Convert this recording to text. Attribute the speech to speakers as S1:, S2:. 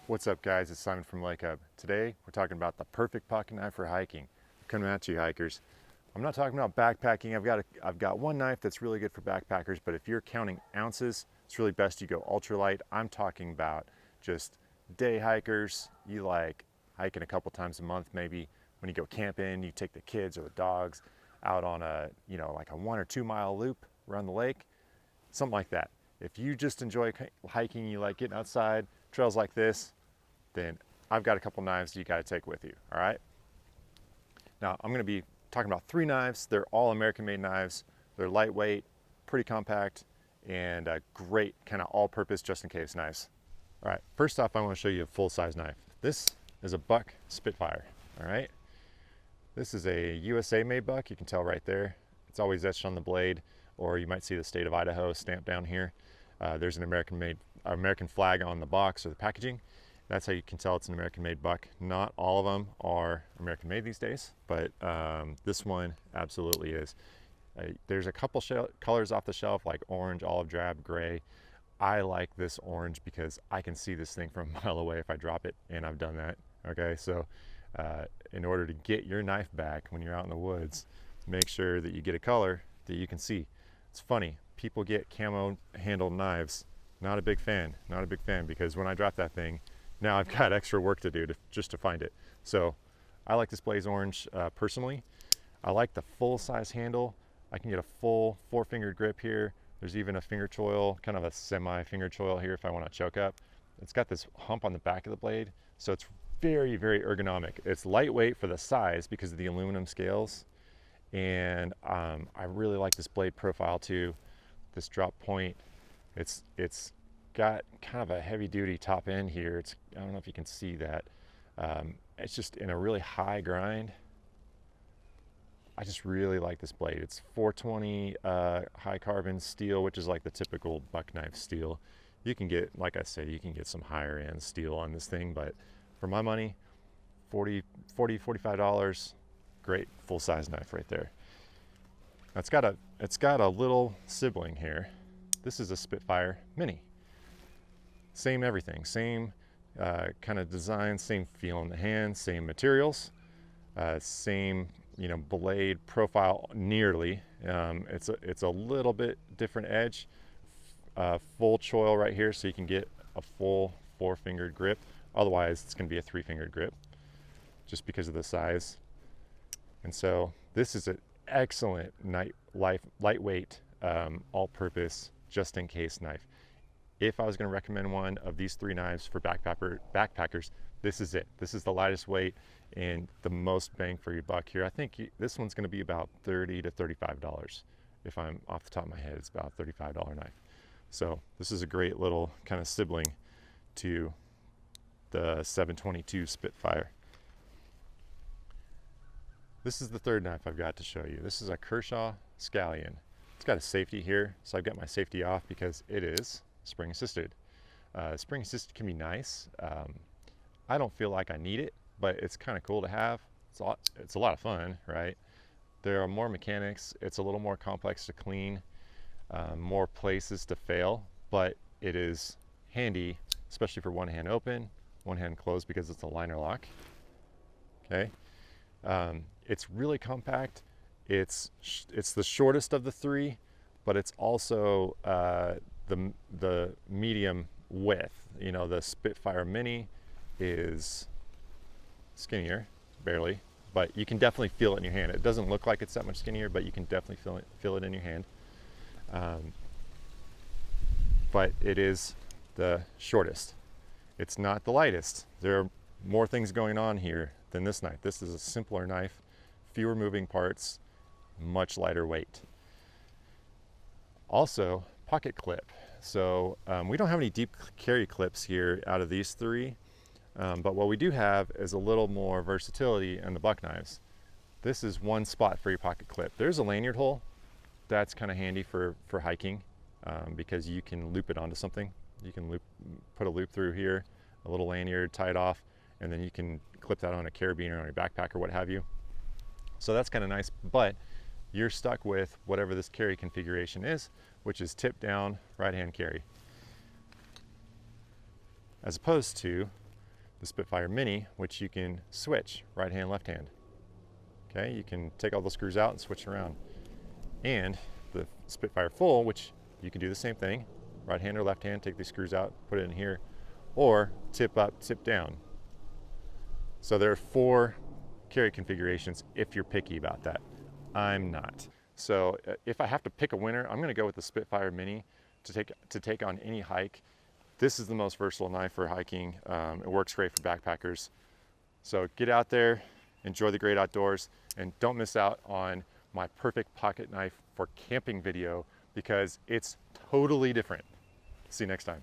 S1: What's up, guys? It's Simon from Lake Hub. Today we're talking about the perfect pocket knife for hiking. I'm coming at you, hikers. I'm not talking about backpacking. I've got one knife that's really good for backpackers, but if you're counting ounces, it's really best you go ultralight. I'm talking about just day hikers. You like hiking a couple times a month, maybe when you go camping, you take the kids or the dogs out on a, like a 1 or 2 mile loop around the lake, something like that. If you just enjoy hiking, you like getting outside, trails like this, then I've got a couple knives you got to take with you, all right? Now, I'm going to be talking about 3 knives. They're all American-made knives. They're lightweight, pretty compact, and great kind of all-purpose just-in-case knives. All right, first off, I want to show you a full-size knife. This is a buck Spitfire, all right? This is a USA-made buck. You can tell right there. It's always etched on the blade, or you might see the state of Idaho stamped down here. There's an American flag on the box or the packaging. That's how you can tell it's an American-made buck. Not all of them are American-made these days, but this one absolutely is. There's a couple colors off the shelf, like orange, olive drab, gray. I like this orange because I can see this thing from a mile away if I drop it, and I've done that. Okay, so in order to get your knife back when you're out in the woods, make sure that you get a color that you can see. It's funny, people get camo handled knives. Not a big fan, because when I drop that thing, now I've got extra work to do just to find it. So I like this blaze orange personally. I like the full size handle. I can get a full 4-fingered grip here. There's even a finger choil, kind of a semi finger choil here if I want to choke up. It's got this hump on the back of the blade, so it's very, very ergonomic. It's lightweight for the size because of the aluminum scales. And I really like this blade profile too. This drop point, it's got kind of a heavy duty top end here. I don't know if you can see that. It's just in a really high grind. I just really like this blade. It's 420 high carbon steel, which is like the typical buck knife steel. You can get, like I say, you can get some higher end steel on this thing, but for my money, $45, great full size knife right there. It's got a little sibling here. This is a Spitfire Mini. Same everything, same kind of design, same feel in the hand, same materials, same blade profile nearly. It's a little bit different edge. Full choil right here, so you can get a full 4-fingered grip. Otherwise, it's going to be a 3-fingered grip, just because of the size. And so this is an excellent lightweight, all-purpose, just-in-case knife. If I was going to recommend one of these 3 knives for backpackers, this is it. This is the lightest weight and the most bang for your buck here. I think this one's going to be about $30 to $35. If I'm off the top of my head, it's about a $35 knife. So this is a great little kind of sibling to the 722 Spitfire. This is the 3rd knife I've got to show you. This is a Kershaw Scallion. It's got a safety here, so I've got my safety off because it is spring assisted. Spring assisted can be nice. I don't feel like I need it, but it's kind of cool to have. It's a lot of fun, right? There are more mechanics. It's a little more complex to clean, more places to fail, but it is handy, especially for one hand open, one hand closed because it's a liner lock. Okay. It's really compact. It's the shortest of the 3, but it's also the medium width. The Spitfire Mini is skinnier, barely, but you can definitely feel it in your hand. It doesn't look like it's that much skinnier, but you can definitely feel it in your hand. But it is the shortest. It's not the lightest. There are more things going on here than this knife. This is a simpler knife, fewer moving parts, much lighter weight. Also, pocket clip. So we don't have any deep carry clips here out of these 3, but what we do have is a little more versatility in the buck knives. This is one spot for your pocket clip. There's a lanyard hole. That's kind of handy for hiking because you can loop it onto something. You can put a loop through here, a little lanyard, tie it off, and then you can clip that on a carabiner or on your backpack or what have you. So that's kind of nice, but you're stuck with whatever this carry configuration is, which is tip down right hand carry. As opposed to the Spitfire Mini, which you can switch right hand, left hand. Okay, you can take all the screws out and switch around. And the Spitfire Full, which you can do the same thing, right hand or left hand, take these screws out, put it in here, or tip up, tip down. So there are 4 carry configurations if you're picky about that. I'm not. So if I have to pick a winner, I'm gonna go with the Spitfire Mini to take on any hike. This is the most versatile knife for hiking. It works great for backpackers. So get out there, enjoy the great outdoors, and don't miss out on my perfect pocket knife for camping video because it's totally different. See you next time.